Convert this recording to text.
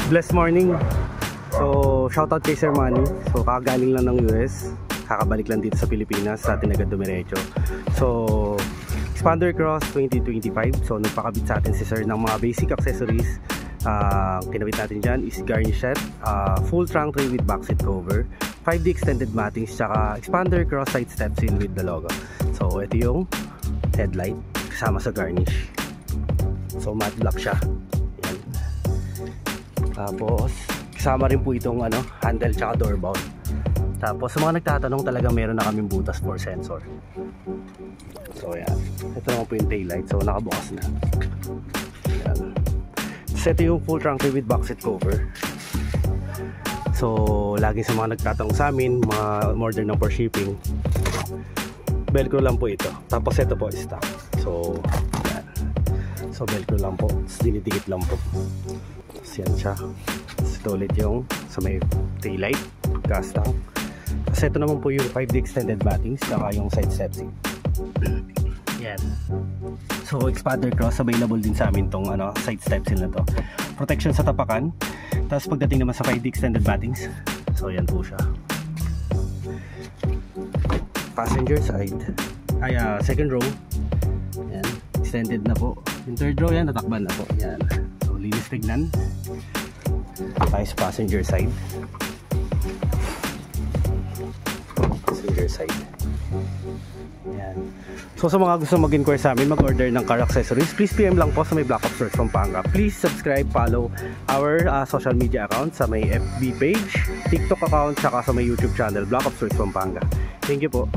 Blessed morning. So, shoutout kay Sir Manny. So, kakagaling lang ng US. Kakabalik lang dito sa Pilipinas sa atin agad dumiretso. So, Expander Cross 2025. So, nagpakabit sa atin si Sir ng mga basic accessories. Kinabit natin dyan is garnish set, full trunk tray with backseat cover, 5D extended mattings, tsaka Expander Cross side step seal with the logo. So, ito yung headlight kasama sa garnish. So, matte black siya. Yan. Tapos kasama rin po itong handle tsaka door bound. Tapos sa mga nagtatanong, talagang meron na kaming butas for sensor. So yan, ito naman po yung tail light. So nakabukas na. Yan. So ito yung full trunk with backseat cover. So laging sa mga nagtatanong sa amin, mga order ng for shipping, velcro lang po ito. Tapos ito po stock. So yan. So velcro lang po, dinidikit lang po. Yan siya. Ito ulit yung sa may tail light, gas tank. Kasi ito naman po yung 5D extended mattings, saka yung side step seat. Yan. So Expander Cross, available din sa amin tong side step seal na to. Protection sa tapakan. Tapos pagdating naman sa 5D extended mattings, so yan po siya. Passenger side, second row. Yan, extended na po. Yung third row yan, natakban na po. Yan. So linis tignan. Tayo sa passenger side. Passenger side. Yan. So sa mga gusto mag-inquire sa amin, mag-order ng car accessories, please PM lang po sa may Black Ops Search Pampanga. Please subscribe, follow our social media account sa may FB page, TikTok account, saka sa may YouTube channel Black Ops Search Pampanga. Thank you po.